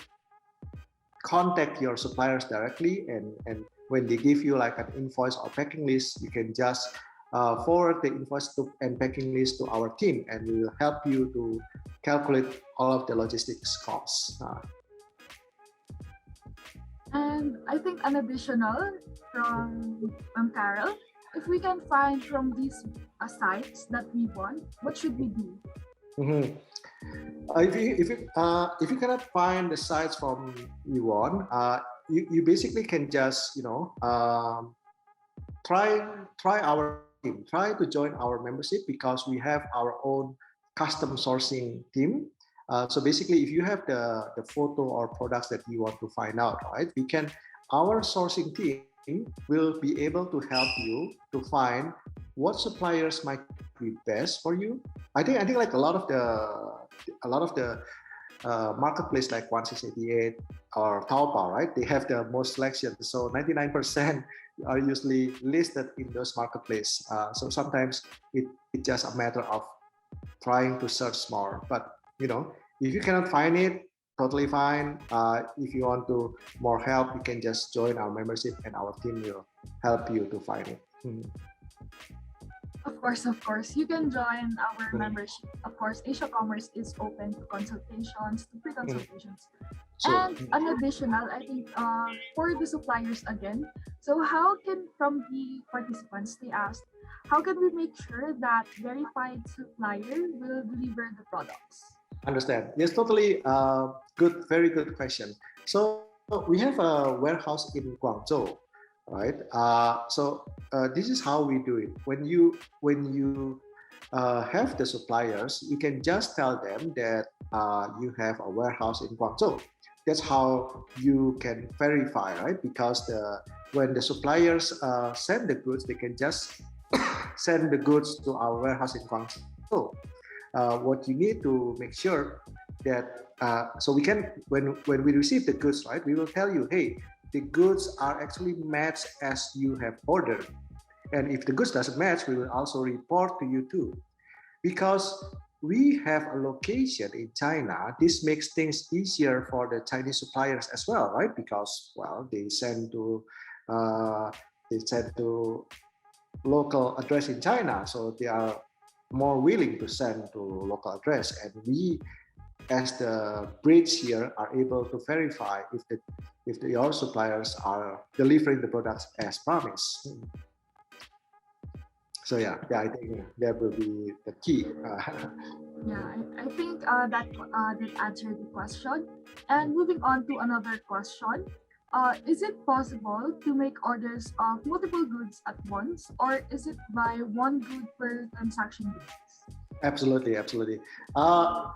contact your suppliers directly, and when they give you like an invoice or packing list, you can just forward the invoice and packing list to our team, and we will help you to calculate all of the logistics costs. And I think an additional from Carol, if we can find from these sites that we want, what should we do? Mm-hmm. If you cannot find the sites from you want, you basically can just try our team, try to join our membership, because we have our own custom sourcing team. So basically, if you have the photo or products that you want to find out, right, our sourcing team will be able to help you to find what suppliers might be best for you. I think like a lot of the marketplace like 1688 or Taopow, right? They have the most selection. So 99% are usually listed in those marketplace. So sometimes it's just a matter of trying to search more. But if you cannot find it, totally fine. If you want to more help, you can just join our membership, and our team will help you to find it. Of course, you can join our membership. Of course, AsiaCommerce is open to consultations, to free consultations. And an additional, I think, for the suppliers again. So how can, from the participants, they asked, how can we make sure that verified supplier will deliver the products? Understand. Yes, totally good, very good question. So we have a warehouse in Guangzhou, right? So this is how we do it. When you have the suppliers, you can just tell them that you have a warehouse in Guangzhou. That's how you can verify, right? Because when the suppliers send the goods, they can just send the goods to our warehouse in Guangzhou. What you need to make sure that so we can when we receive the goods, right, we will tell you, hey, the goods are actually matched as you have ordered, and if the goods doesn't match, we will also report to you too. Because we have a location in China, this makes things easier for the Chinese suppliers as well, right? Because they send to local address in China, so they are more willing to send to local address, and we, as the bridge here, are able to verify if your suppliers are delivering the products as promised. So I think that will be the key. I think that answered the question. And moving on to another question. Is it possible to make orders of multiple goods at once, or is it by one good per transaction basis? Absolutely.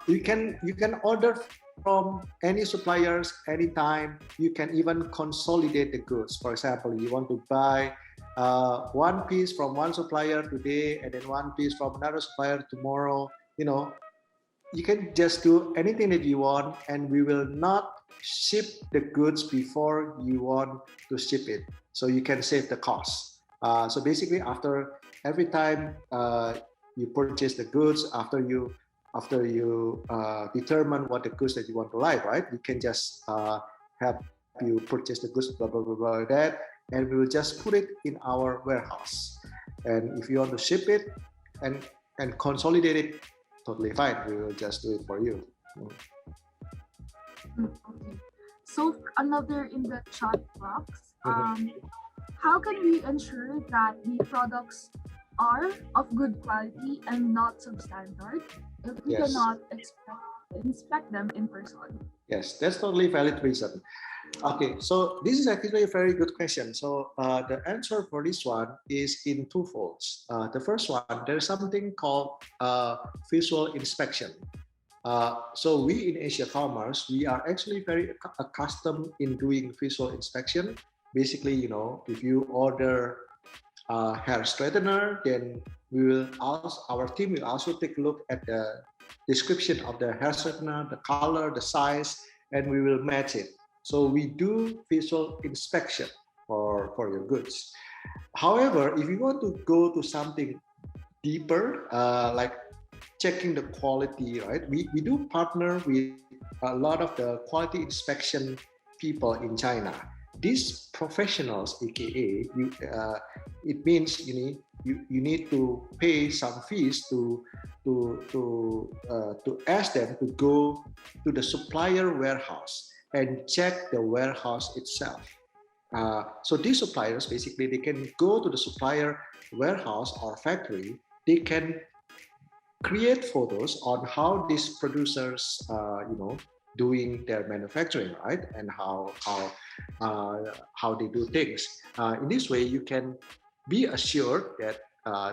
You can order from any suppliers anytime. You can even consolidate the goods. For example, you want to buy one piece from one supplier today and then one piece from another supplier tomorrow. You can just do anything that you want, and we will not ship the goods before you want to ship it, so you can save the cost. So basically, after every time you purchase the goods, after you determine what the goods that you want to buy, right? We can just help you purchase the goods, blah blah blah blah, that, and we will just put it in our warehouse. And if you want to ship it and consolidate it, totally fine. We will just do it for you. Okay. So another in the chat box, how can we ensure that the products are of good quality and not substandard if we cannot inspect them in person? Yes, that's totally valid reason. Okay, so this is actually a very good question. So the answer for this one is in two folds. The first one, there's something called visual inspection. So we in AsiaCommerce, we are actually very accustomed in doing visual inspection. Basically, if you order hair straightener, then our team will also take a look at the description of the hair straightener, the color, the size, and we will match it. So we do visual inspection for your goods. However, if you want to go to something deeper, like checking the quality, right? We do partner with a lot of the quality inspection people in China. These professionals, aka, it means you need to pay some fees to ask them to go to the supplier warehouse and check the warehouse itself. So these suppliers, basically, they can go to the supplier warehouse or factory. They can create photos on how these producers, doing their manufacturing, right, and how they do things. In this way, you can be assured that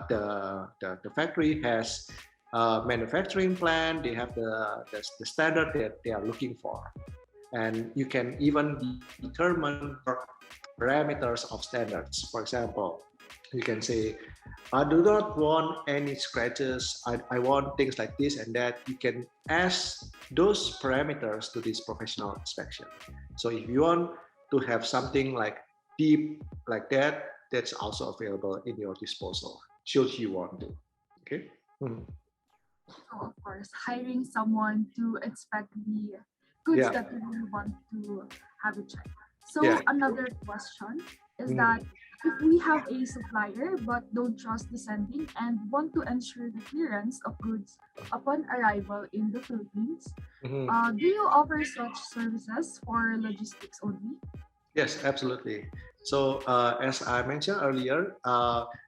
the factory has a manufacturing plan. They have the standard that they are looking for, and you can even determine parameters of standards. For example, you can say I do not want any scratches. I want things like this and that. You can ask those parameters to this professional inspection. So if you want to have something like deep like that, that's also available in your disposal, should you want to. Okay. Mhm. So of course, hiring someone to inspect the goods Yeah. that we really want to have it checked. So Yeah. another question is Mhm. that if we have a supplier but don't trust the sending and want to ensure the clearance of goods upon arrival in the Philippines, Mhm. do you offer such services for logistics only? Yes, absolutely. So as I mentioned earlier,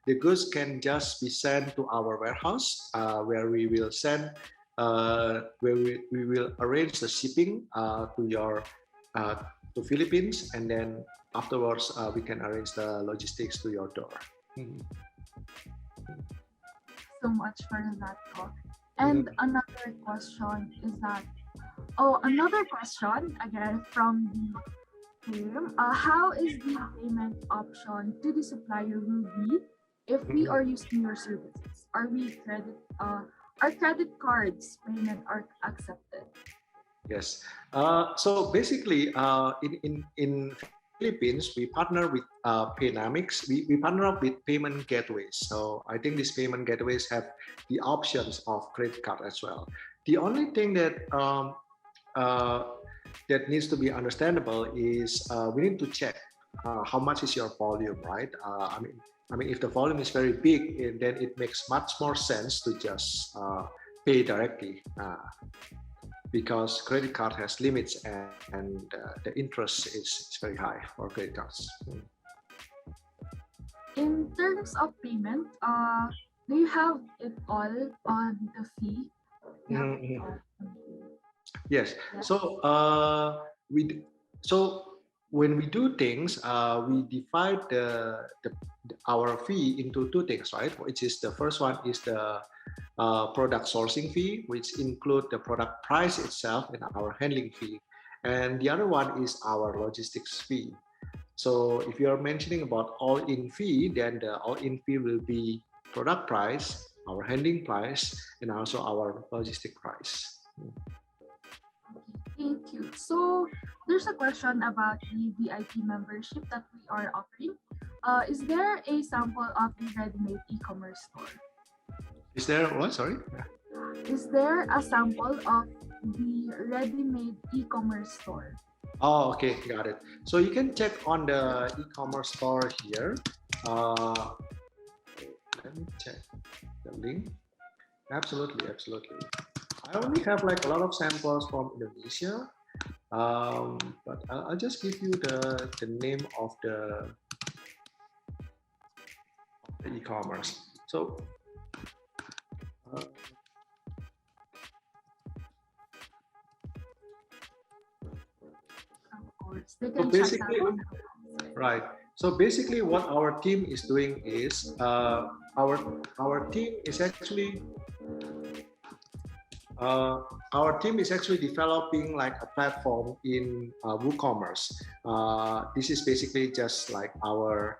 the goods can just be sent to our warehouse where we will send, where we will arrange the shipping to your uh, to Philippines, and then afterwards we can arrange the logistics to your door. Mhm. So much for that talk. Mhm. And another question again from the team. How is the payment option to the supplier will be if we Mhm. are using your services? Are credit cards payment are accepted? Yes. So basically, in Philippines, we partner with Paynamics. We partner up with payment gateways. So I think these payment gateways have the options of credit card as well. The only thing uh, that needs to be understandable is we need to check how much is your volume, right? I mean, if the volume is very big, then it makes much more sense to just pay directly. Because credit card has limits and the interest is very high for credit cards. In terms of payment, do you have it all on the fee? You have it Mhm. all. Yes. Yeah. So so when we do things, we divide our fee into two things, right? Which is the first one is the product sourcing fee, which include the product price itself and our handling fee, and the other one is our logistics fee. So if you are mentioning about all-in fee, then the all-in fee will be product price, our handling price, and also our logistic price. Thank you. So there's a question about the VIP membership that we are offering. Is there a sample of the ready-made e-commerce store? Is there what? Sorry. Is there a sample of the ready-made e-commerce store? Oh, okay, got it. So you can check on the e-commerce store here. Uh, Let me check the link. Absolutely, absolutely. I only have like a lot of samples from Indonesia, but I'll just give you the name of the e-commerce. So uh, Of course, they so can check that basically, on the website. right. So basically, what our team is doing is our team is actually uh, our team is actually developing like a platform in WooCommerce. This is basically just like our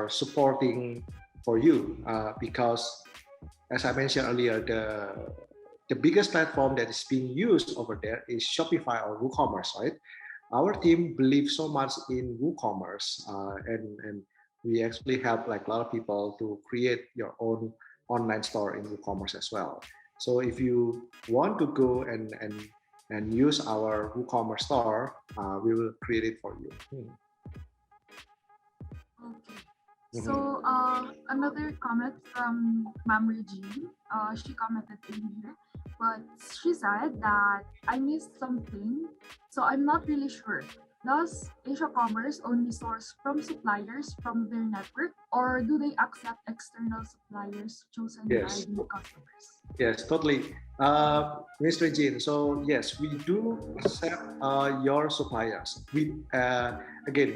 supporting for you because, as I mentioned earlier, the biggest platform that is being used over there is Shopify or WooCommerce, right? Our team believes so much in WooCommerce, and we actually help like a lot of people to create your own online store in WooCommerce as well. So if you want to go and use our WooCommerce store, we will create it for you. Okay. Mhm. So another comment from Ma'am Regine. She commented in here, but she said that I missed something, so I'm not really sure. Does Asia Commerce only source from suppliers from their network, or do they accept external suppliers chosen by Yes. the customers? Yes, totally. Mr. Jin, so yes, we do accept your suppliers. We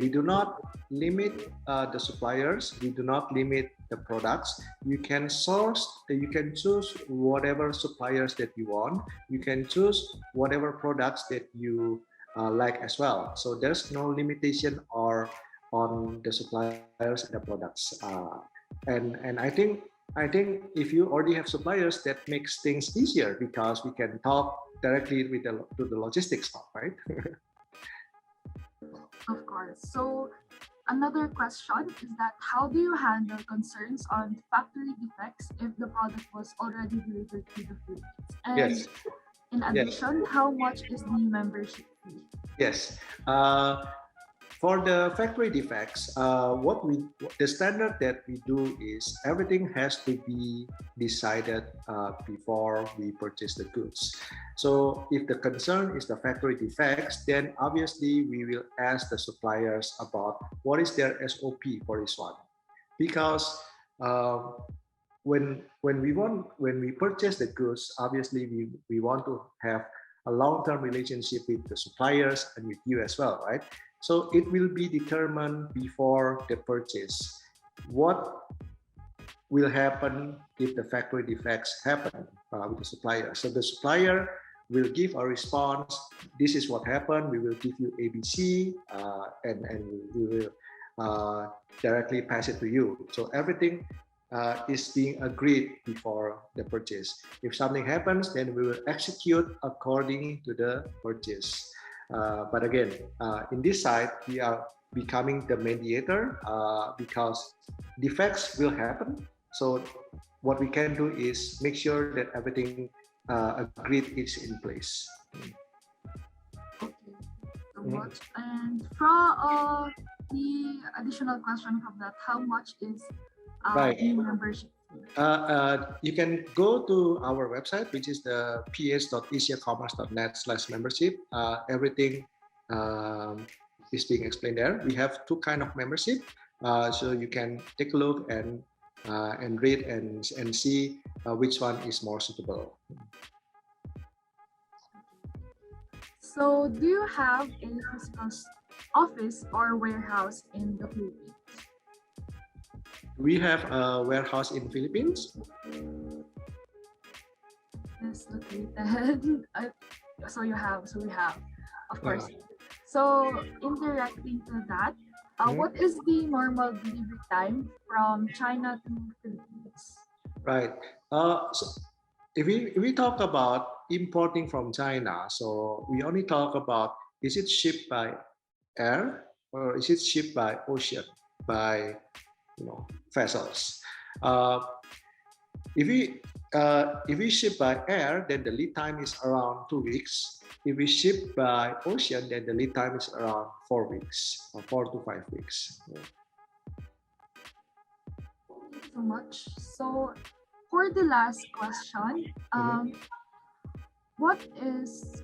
do not limit the suppliers. We do not limit the products. You can choose whatever suppliers that you want. You can choose whatever products that you like as well. So there's no limitation or on the suppliers and the products. And I think if you already have suppliers, that makes things easier because we can talk directly with the logistics part, right? Of course. So another question is that how do you handle concerns on factory defects if the product was already delivered to the Philippines? And Yes. in Yes. addition, how much is the membership fee? Yes. For the factory defects, the standard that we do is everything has to be decided before we purchase the goods. So if the concern is the factory defects, then obviously we will ask the suppliers about what is their SOP for this one, because uh, when we purchase the goods, obviously we want to have a long-term relationship with the suppliers and with you as well, right? So it will be determined before the purchase what will happen if the factory defects happen with the supplier. So the supplier will give a response. This is what happened. We will give you ABC, and we will directly pass it to you. So everything is being agreed before the purchase. If something happens, then we will execute according to the purchase. But again, in this side, we are becoming the mediator because defects will happen. So what we can do is make sure that everything agreed is in place. Okay, so much. And from the additional question from that, how much is Right. the membership? You can go to our website, which is the ps.asiacommerce.net/membership. Everything is being explained there. We have two kind of membership, so you can take a look and read and see which one is more suitable. So, do you have a physical office or warehouse in the Philippines? We have a warehouse in Philippines. Yes, located. So we have, of course. So indirectly to that, what is the normal delivery time from China to Philippines? Right. So if we talk about importing from China, so we only talk about, is it shipped by air or is it shipped by ocean, by vessels? If we ship by air, then the lead time is around 2 weeks. If we ship by ocean, then the lead time is around 4 weeks, or 4 to 5 weeks. Thank you so much. So for the last question, what is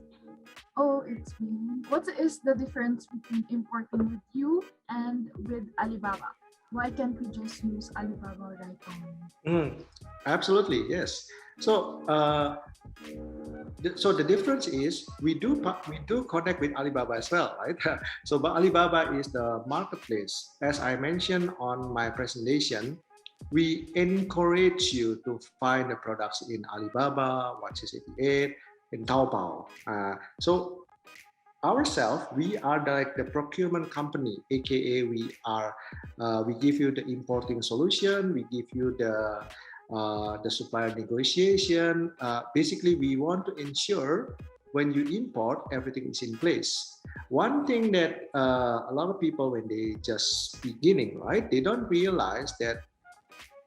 the difference between importing with you and with Alibaba? Why can't we just use Alibaba right now? Absolutely, yes. So, the difference is we do connect with Alibaba as well, right? So, but Alibaba is the marketplace. As I mentioned on my presentation, we encourage you to find the products in Alibaba, 1688, in Taopow. So ourselves, we are like the procurement company, aka we give you the importing solution, we give you the supplier negotiation. Basically, we want to ensure when you import, everything is in place. One thing that a lot of people, when they just beginning, right, they don't realize that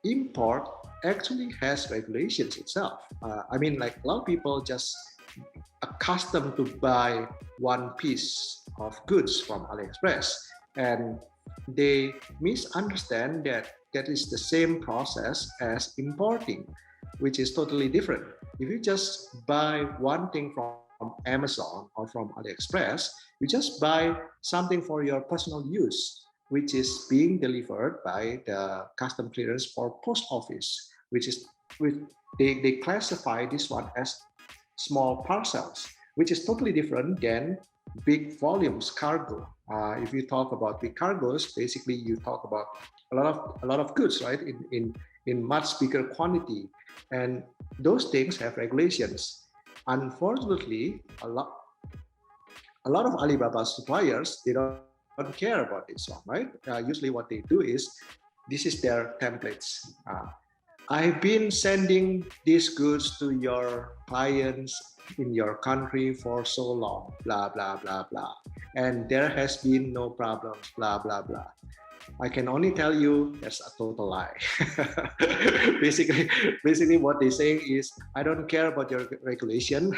import actually has regulations itself. Like a lot of people just accustomed to buy one piece of goods from AliExpress, and they misunderstand that that is the same process as importing, which is totally different. If you just buy one thing from Amazon or from AliExpress, you just buy something for your personal use, which is being delivered by the custom clearance for post office, they classify this one as small parcels, which is totally different than big volumes cargo. If you talk about big cargos, basically you talk about a lot of goods, right? In much bigger quantity, and those things have regulations. Unfortunately, a lot of Alibaba suppliers, they don't care about this one, right? Usually, what they do is this is their templates. I've been sending these goods to your clients in your country for so long, blah, blah, blah, blah. And there has been no problems, blah, blah, blah. I can only tell you that's a total lie. basically, what they're saying is, I don't care about your regulation.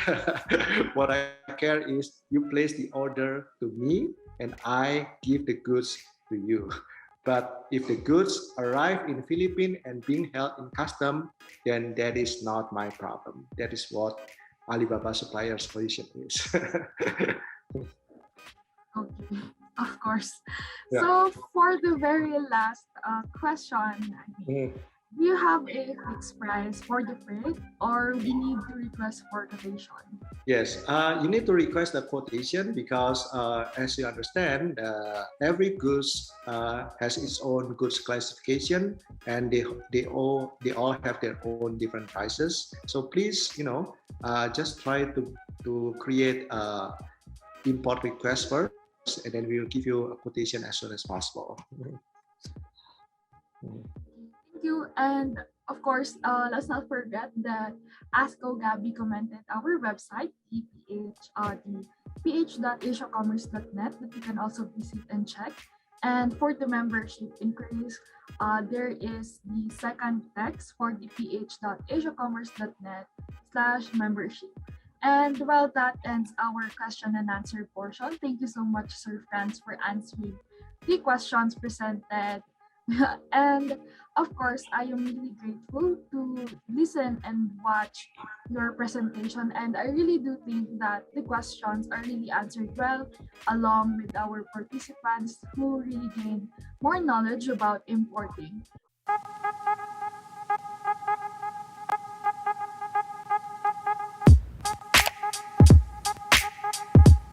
What I care is you place the order to me and I give the goods to you. But if the goods arrive in Philippines and being held in custom, then that is not my problem. That is what Alibaba Supplier's position is. Okay, of course. Yeah. So for the very last question, do you have a fixed price for the freight, or we need to request for quotation? Yes, you need to request the quotation because, as you understand, every goods has its own goods classification, and they all have their own different prices. So please, just try to create import request first, and then we will give you a quotation as soon as possible. Thank you. And of course, let's not forget that ASCO Gabby commented our website, the ph.asiacommerce.net, that you can also visit and check. And for the membership increase, there is the second text for the ph.asiacommerce.net/membership. And well, that ends our question and answer portion. Thank you so much, Sir Franz, for answering the questions presented. And of course, I am really grateful to listen and watch your presentation. And I really do think that the questions are really answered well, along with our participants who really gained more knowledge about importing.